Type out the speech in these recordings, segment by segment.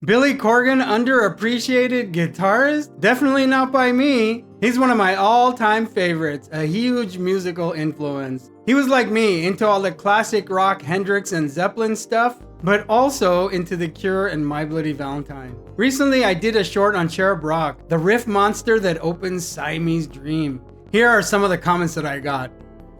Billy Corgan, underappreciated guitarist? Definitely not by me. He's one of my all-time favorites, a huge musical influence. He was like me, into all the classic rock Hendrix and Zeppelin stuff, but also into The Cure and My Bloody Valentine. Recently, I did a short on Cherub Rock, the riff monster that opens Siamese Dream. Here are some of the comments that I got.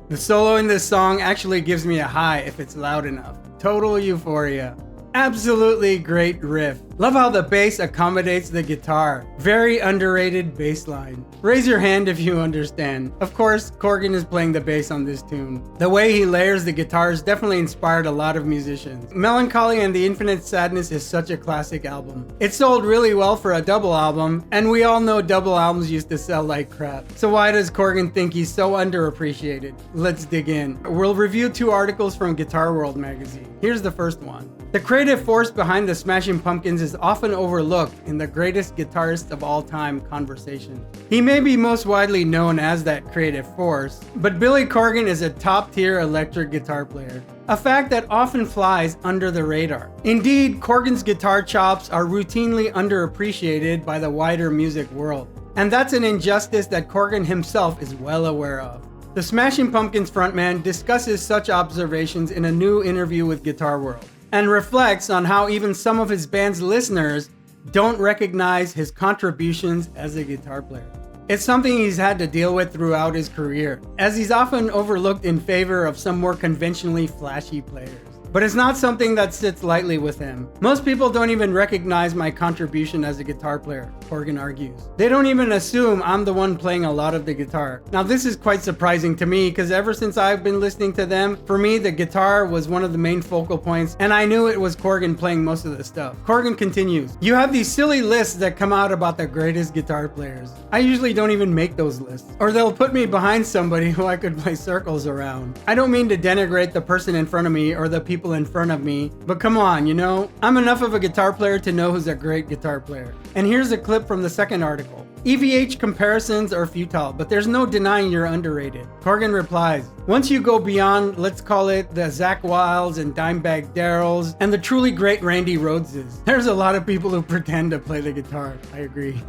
The solo in this song actually gives me a high if it's loud enough. Total euphoria. Absolutely great riff. Love how the bass accommodates the guitar. Very underrated bass line. Raise your hand if you understand. Of course, Corgan is playing the bass on this tune. The way he layers the guitars definitely inspired a lot of musicians. Melancholy and the Infinite Sadness is such a classic album. It sold really well for a double album, and we all know double albums used to sell like crap. So why does Corgan think he's so underappreciated? Let's dig in. We'll review 2 articles from Guitar World magazine. Here's the first one. The creative force behind the Smashing Pumpkins is often overlooked in the greatest guitarist of all time conversation. He may be most widely known as that creative force, but Billy Corgan is a top-tier electric guitar player, a fact that often flies under the radar. Indeed, Corgan's guitar chops are routinely underappreciated by the wider music world, and that's an injustice that Corgan himself is well aware of. The Smashing Pumpkins frontman discusses such observations in a new interview with Guitar World, and reflects on how even some of his band's listeners don't recognize his contributions as a guitar player. It's something he's had to deal with throughout his career, as he's often overlooked in favor of some more conventionally flashy players. But it's not something that sits lightly with him. Most people don't even recognize my contribution as a guitar player, Corgan argues. They don't even assume I'm the one playing a lot of the guitar. Now this is quite surprising to me, because ever since I've been listening to them, for me the guitar was one of the main focal points, and I knew it was Corgan playing most of the stuff. Corgan continues, "You have these silly lists that come out about the greatest guitar players. I usually don't even make those lists. Or they'll put me behind somebody who I could play circles around. I don't mean to denigrate the person in front of me or the people in front of me, but come on, you know, I'm enough of a guitar player to know who's a great guitar player." And here's a clip from the second article. "EVH comparisons are futile, but there's no denying you're underrated." Corgan replies, "Once you go beyond, let's call it the Zakk Wyldes and Dimebag Darrells and the truly great Randy Rhoadeses, there's a lot of people who pretend to play the guitar." I agree.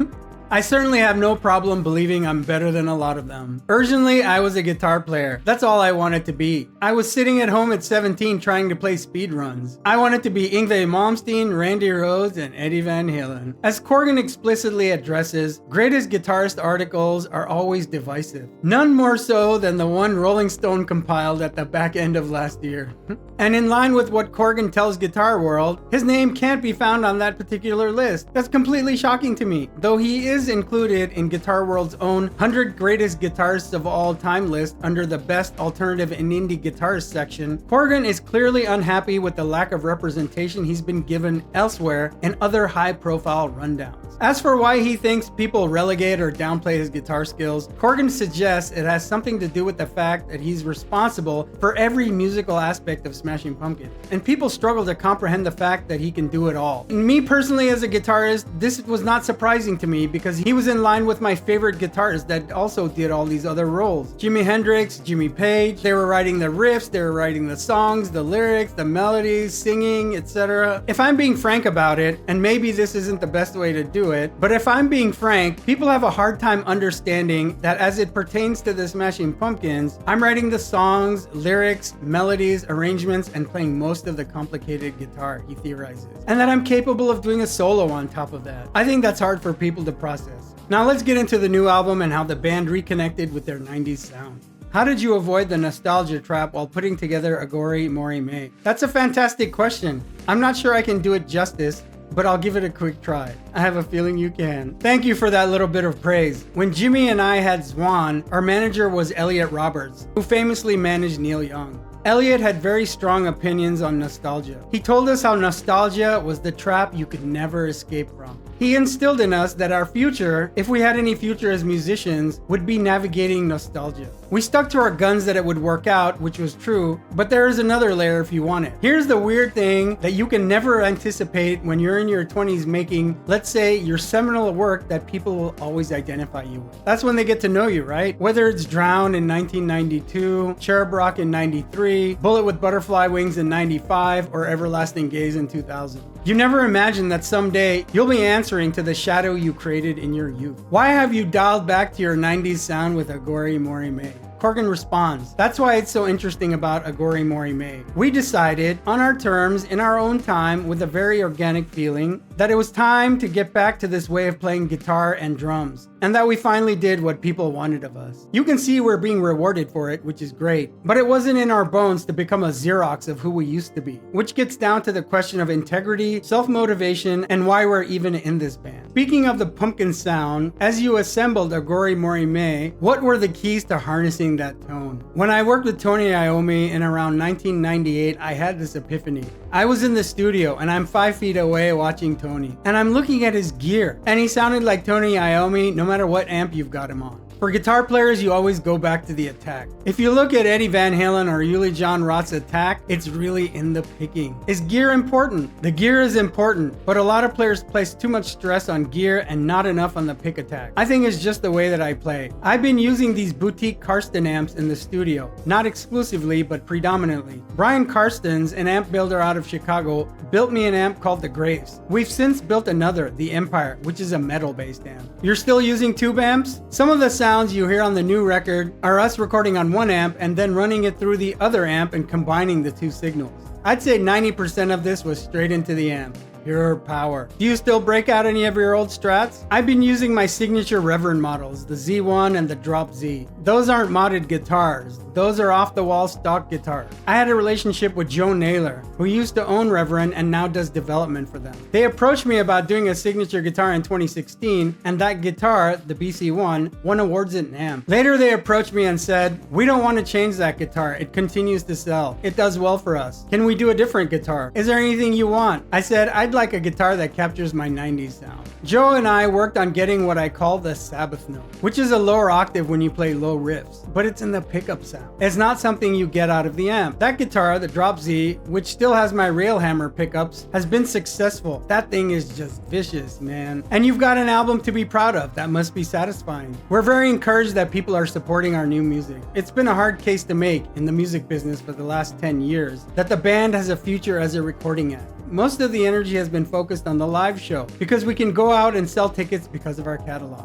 I certainly have no problem believing I'm better than a lot of them. Originally, I was a guitar player. That's all I wanted to be. I was sitting at home at 17 trying to play speed runs. I wanted to be Yngwie Malmsteen, Randy Rhoads, and Eddie Van Halen. As Corgan explicitly addresses, greatest guitarist articles are always divisive. None more so than the one Rolling Stone compiled at the back end of last year. And in line with what Corgan tells Guitar World, his name can't be found on that particular list. That's completely shocking to me, though he is included in Guitar World's own 100 Greatest Guitarists of All Time list under the Best Alternative and Indie Guitarist section. Corgan is clearly unhappy with the lack of representation he's been given elsewhere in other high-profile rundowns. As for why he thinks people relegate or downplay his guitar skills, Corgan suggests it has something to do with the fact that he's responsible for every musical aspect of Smashing Pumpkins, and people struggle to comprehend the fact that he can do it all. Me personally as a guitarist, this was not surprising to me because he was in line with my favorite guitarists that also did all these other roles. Jimi Hendrix, Jimmy Page, they were writing the riffs, they were writing the songs, the lyrics, the melodies, singing, etc. If I'm being frank about it, and maybe this isn't the best way to do it, but if I'm being frank, people have a hard time understanding that as it pertains to the Smashing Pumpkins, I'm writing the songs, lyrics, melodies, arrangements, and playing most of the complicated guitar, he theorizes. And that I'm capable of doing a solo on top of that. I think that's hard for people to process. Now let's get into the new album and how the band reconnected with their 90s sound. How did you avoid the nostalgia trap while putting together Agori Mori May? That's a fantastic question. I'm not sure I can do it justice, but I'll give it a quick try. I have a feeling you can. Thank you for that little bit of praise. When Jimmy and I had Zwan, our manager was Elliot Roberts, who famously managed Neil Young. Elliot had very strong opinions on nostalgia. He told us how nostalgia was the trap you could never escape from. He instilled in us that our future, if we had any future as musicians, would be navigating nostalgia. We stuck to our guns that it would work out, which was true, but there is another layer if you want it. Here's the weird thing that you can never anticipate when you're in your 20s making, let's say, your seminal work that people will always identify you with. That's when they get to know you, right? Whether it's Drown in 1992, Cherub Rock in 93, '93, Bullet with Butterfly Wings in '95, or Everlasting Gaze in 2000. You never imagined that someday you'll be answering to the shadow you created in your youth. Why have you dialed back to your 90s sound with Agori Morime? Corgan responds, "That's why it's so interesting about Agori Morime. We decided, on our terms, in our own time, with a very organic feeling, that it was time to get back to this way of playing guitar and drums, and that we finally did what people wanted of us. You can see we're being rewarded for it, which is great, but it wasn't in our bones to become a Xerox of who we used to be, which gets down to the question of integrity, self-motivation, and why we're even in this band." Speaking of the pumpkin sound, as you assembled Agori Morime, what were the keys to harnessing that tone? When I worked with Tony Iommi in around 1998, I had this epiphany. I was in the studio and I'm 5 feet away watching Tony, and I'm looking at his gear, and he sounded like Tony Iommi no matter what amp you've got him on. For guitar players, you always go back to the attack. If you look at Eddie Van Halen or Uli Jon Roth's attack, it's really in the picking. Is gear important? The gear is important, but a lot of players place too much stress on gear and not enough on the pick attack. I think it's just the way that I play. I've been using these boutique Karsten amps in the studio, not exclusively, but predominantly. Brian Karstens, an amp builder out of Chicago, built me an amp called the Graves. We've since built another, the Empire, which is a metal-based amp. You're still using tube amps? Some of the sounds you hear on the new record are us recording on one amp and then running it through the other amp and combining the two signals. I'd say 90% of this was straight into the amp. Pure power. Do you still break out any of your old Strats? I've been using my signature Reverend models, the Z1 and the Drop Z. Those aren't modded guitars. Those are off-the-wall stock guitars. I had a relationship with Joe Naylor, who used to own Reverend and now does development for them. They approached me about doing a signature guitar in 2016, and that guitar, the BC1, won awards at NAMM. Later they approached me and said, "We don't want to change that guitar. It continues to sell. It does well for us. Can we do a different guitar? Is there anything you want?" I said, "I'd like a guitar that captures my 90s sound." Joe and I worked on getting what I call the Sabbath note, which is a lower octave when you play low riffs, but it's in the pickup sound. It's not something you get out of the amp. That guitar, the Drop Z, which still has my Railhammer pickups, has been successful. That thing is just vicious, man. And you've got an album to be proud of. That must be satisfying. We're very encouraged that people are supporting our new music. It's been a hard case to make in the music business for the last 10 years, that the band has a future as a recording act. Most of the energy has been focused on the live show because we can go out and sell tickets because of our catalog.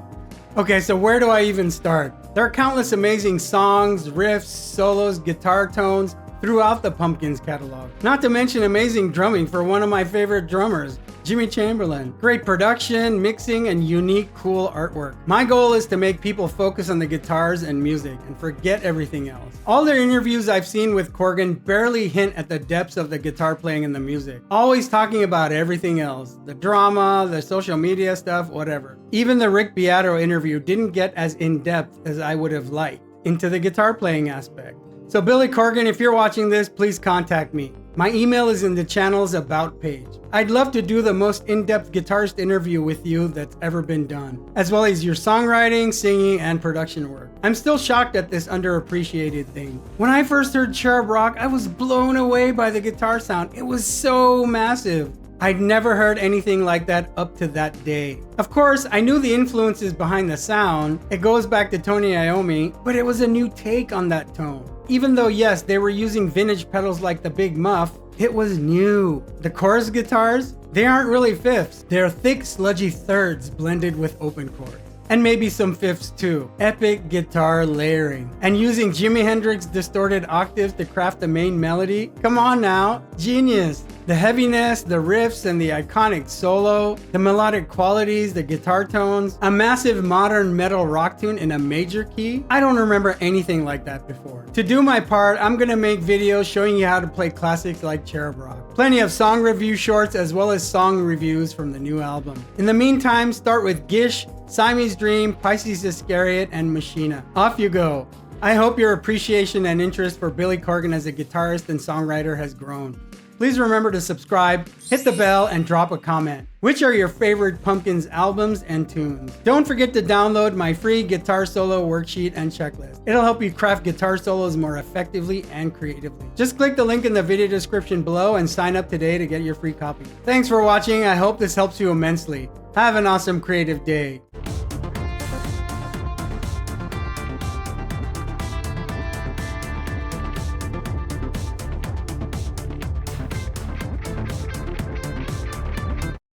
Okay, so where do I even start? There are countless amazing songs, riffs, solos, guitar tones throughout the Pumpkins catalog. Not to mention amazing drumming for one of my favorite drummers, Jimmy Chamberlain. Great production, mixing, and unique, cool artwork. My goal is to make people focus on the guitars and music and forget everything else. All the interviews I've seen with Corgan barely hint at the depths of the guitar playing and the music. Always talking about everything else. The drama, the social media stuff, whatever. Even the Rick Beato interview didn't get as in-depth as I would have liked into the guitar playing aspect. So Billy Corgan, if you're watching this, please contact me. My email is in the channel's About page. I'd love to do the most in-depth guitarist interview with you that's ever been done, as well as your songwriting, singing, and production work. I'm still shocked at this underappreciated thing. When I first heard Cherub Rock, I was blown away by the guitar sound. It was so massive. I'd never heard anything like that up to that day. Of course, I knew the influences behind the sound. It goes back to Tony Iommi, but it was a new take on that tone. Even though, yes, they were using vintage pedals like the Big Muff, it was new. The chorus guitars, they aren't really fifths. They're thick, sludgy thirds blended with open chords. And maybe some fifths too. Epic guitar layering. And using Jimi Hendrix distorted octaves to craft the main melody. Come on now, genius. The heaviness, the riffs, and the iconic solo, the melodic qualities, the guitar tones, a massive modern metal rock tune in a major key. I don't remember anything like that before. To do my part, I'm gonna make videos showing you how to play classics like Cherub Rock. Plenty of song review shorts as well as song reviews from the new album. In the meantime, start with Gish, Siamese Dream, Pisces Iscariot, and Machina. Off you go. I hope your appreciation and interest for Billy Corgan as a guitarist and songwriter has grown. Please remember to subscribe, hit the bell, and drop a comment. Which are your favorite Pumpkins albums and tunes? Don't forget to download my free guitar solo worksheet and checklist. It'll help you craft guitar solos more effectively and creatively. Just click the link in the video description below and sign up today to get your free copy. Thanks for watching. I hope this helps you immensely. Have an awesome creative day.